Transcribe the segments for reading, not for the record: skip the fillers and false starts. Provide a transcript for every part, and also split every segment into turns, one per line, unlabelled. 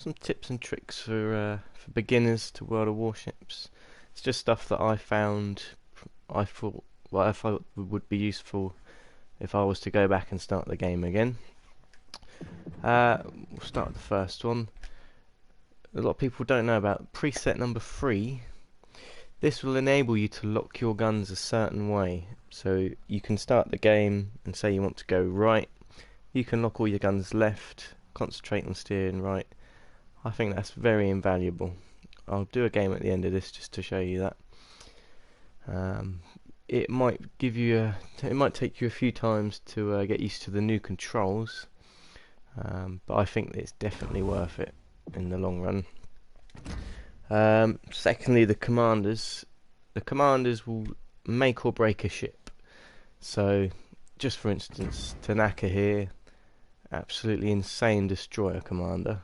some tips and tricks for beginners to World of Warships. It's just stuff that I found. I thought I thought would be useful if I was to go back and start the game again. We'll start with the first one. A lot of people don't know about preset number 3. This will enable you to lock your guns a certain way. So you can start the game and say you want to go right. You can lock all your guns left, concentrate on steering right. I think that's very invaluable. I'll do a game at the end of this just to show you that. It might it might take you a few times to get used to the new controls, but I think it's definitely worth it in the long run. Secondly, the commanders. The commanders will make or break a ship. So, just for instance, Tanaka here, absolutely insane destroyer commander.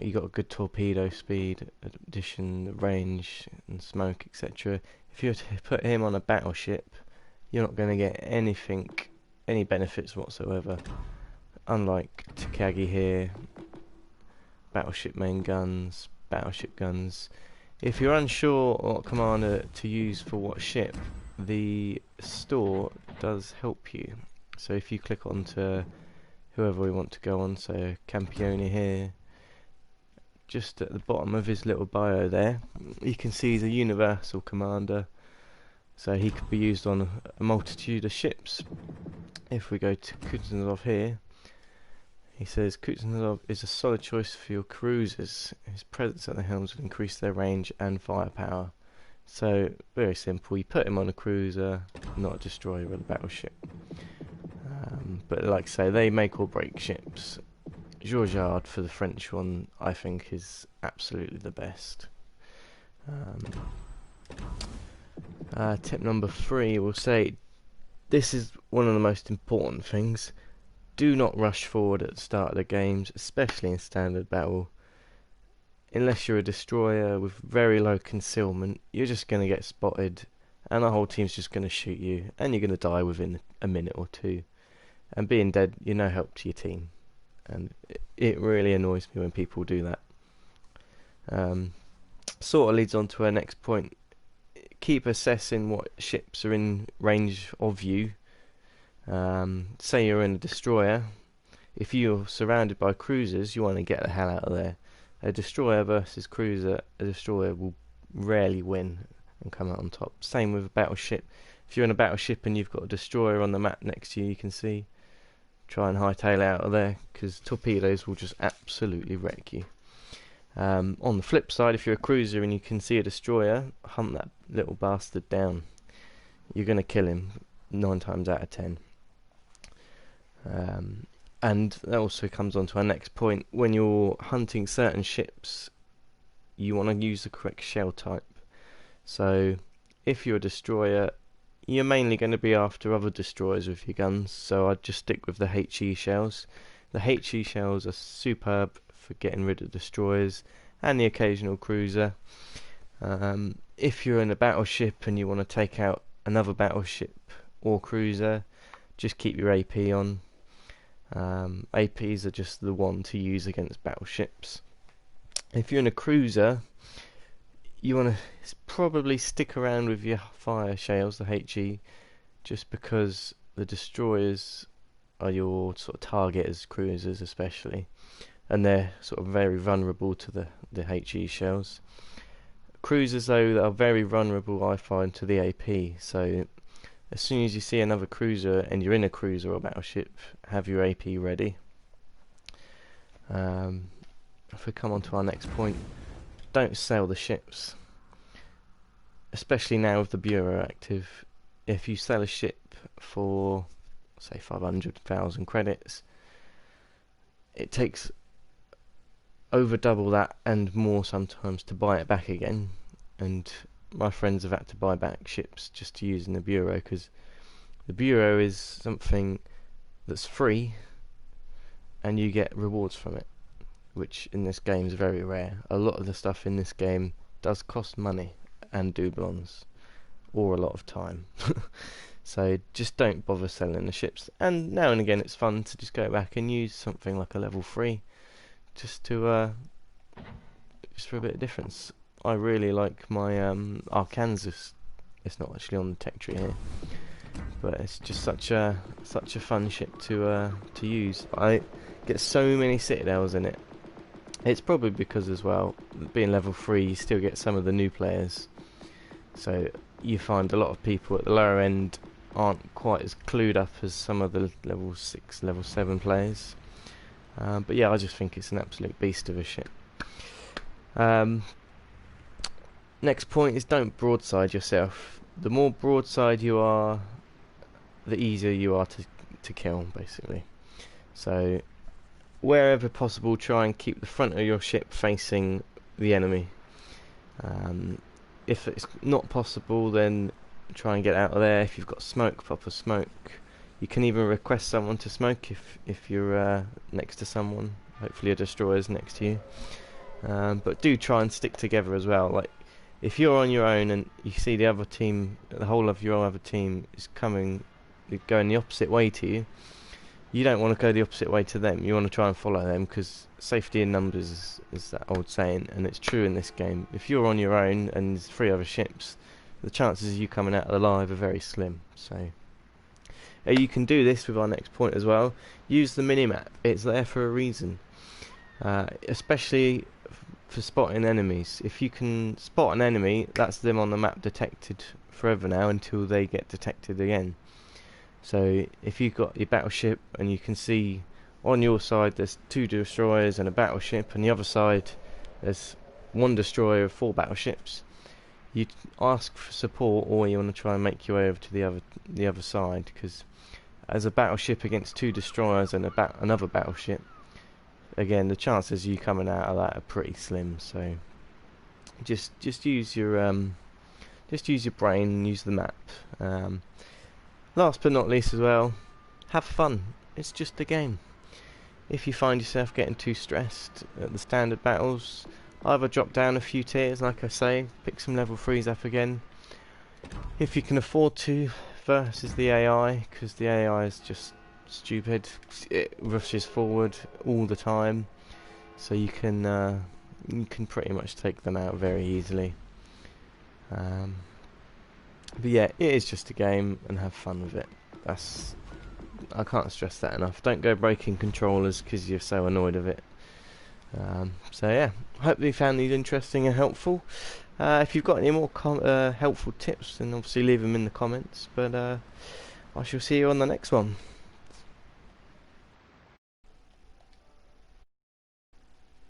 You got a good torpedo speed, addition, range, and smoke, etc. If you were to put him on a battleship, you're not going to get any benefits whatsoever. Unlike Takagi here, battleship main guns, battleship guns. If you're unsure what commander to use for what ship, the store does help you. So if you click onto whoever we want to go on, so Campione here, just at the bottom of his little bio there, you can see he's a universal commander, so he could be used on a multitude of ships. If we go to Kuznetsov here, he says Kuznetsov is a solid choice for your cruisers. His presence at the helms will increase their range and firepower. So very simple. You put him on a cruiser, not a destroyer or a battleship. But like I say, they make or break ships. Georgiard for the French one, I think, is absolutely the best. Tip number 3 will say this is one of the most important things. Do not rush forward at the start of the games, especially in standard battle. Unless you're a destroyer with very low concealment, you're just going to get spotted and the whole team's just going to shoot you and you're going to die within a minute or two. And being dead, you're no help to your team. And it really annoys me when people do that. Sort of leads on to our next point. Keep assessing what ships are in range of you. Say you're in a destroyer. If you're surrounded by cruisers, you want to get the hell out of there. A destroyer versus cruiser, a destroyer will rarely win and come out on top. Same with a battleship. If you're in a battleship and you've got a destroyer on the map next to you, you can see, try and hightail out of there, because torpedoes will just absolutely wreck you. On the flip side, if you're a cruiser and you can see a destroyer, hunt that little bastard down. You're going to kill him 9 times out of 10. And that also comes on to our next point. When you're hunting certain ships, you want to use the correct shell type. So if you're a destroyer, you're mainly going to be after other destroyers with your guns, so I'd just stick with the HE shells. The HE shells are superb for getting rid of destroyers and the occasional cruiser. If you're in a battleship and you want to take out another battleship or cruiser, just keep your AP on. APs are just the one to use against battleships. If you're in a cruiser, you want to probably stick around with your fire shells, the HE, just because the destroyers are your sort of target as cruisers especially, and they're sort of very vulnerable to the HE shells. Cruisers though are very vulnerable, I find, to the AP, so as soon as you see another cruiser and you're in a cruiser or battleship, have your AP ready. If we come on to our next point, don't sell the ships. Especially now with the Bureau active, if you sell a ship for, say, 500,000 credits, it takes over double that and more sometimes to buy it back again. And my friends have had to buy back ships just to use in the Bureau, because the Bureau is something that's free and you get rewards from it, which in this game is very rare. A lot of the stuff in this game does cost money and doublons, or a lot of time. So just don't bother selling the ships. And now and again it's fun to just go back and use something like a level 3 just to just for a bit of difference. I really like my Arkansas. It's not actually on the tech tree here, but it's just such a fun ship to use. I get so many citadels in it. It's probably because as well, being level 3, you still get some of the new players. So you find a lot of people at the lower end aren't quite as clued up as some of the level 6, level 7 players. But yeah, I just think it's an absolute beast of a ship. Next point is don't broadside yourself. The more broadside you are, the easier you are to kill, basically. So wherever possible, try and keep the front of your ship facing the enemy. If it's not possible, then try and get out of there. If you've got smoke, proper smoke. You can even request someone to smoke if you're next to someone. Hopefully a destroyer's next to you. But do try and stick together as well. Like, if you're on your own and you see the other team, the whole of your other team is going the opposite way to you, you don't want to go the opposite way to them. You want to try and follow them, because safety in numbers is that old saying, and it's true in this game. If you're on your own and there's 3 other ships, the chances of you coming out alive are very slim. So you can do this with our next point as well. Use the minimap. It's there for a reason, especially for spotting enemies. If you can spot an enemy, that's them on the map detected forever now until they get detected again. So if you've got your battleship and you can see on your side there's 2 destroyers and a battleship, and the other side there's 1 destroyer of 4 battleships, you ask for support, or you want to try and make your way over to the other side, because as a battleship against 2 destroyers and another battleship, again, the chances of you coming out of that are pretty slim. So just use your brain and use the map. Last but not least as well, have fun. It's just a game. If you find yourself getting too stressed at the standard battles, either drop down a few tiers, like I say, pick some level 3s up again. If you can afford to, versus the AI, because the AI is just stupid. It rushes forward all the time, so you can pretty much take them out very easily. But yeah, it is just a game, and have fun with it. I can't stress that enough. Don't go breaking controllers because you're so annoyed of it. So yeah, hope you found these interesting and helpful. If you've got any more helpful tips, then obviously leave them in the comments. But I shall see you on the next one.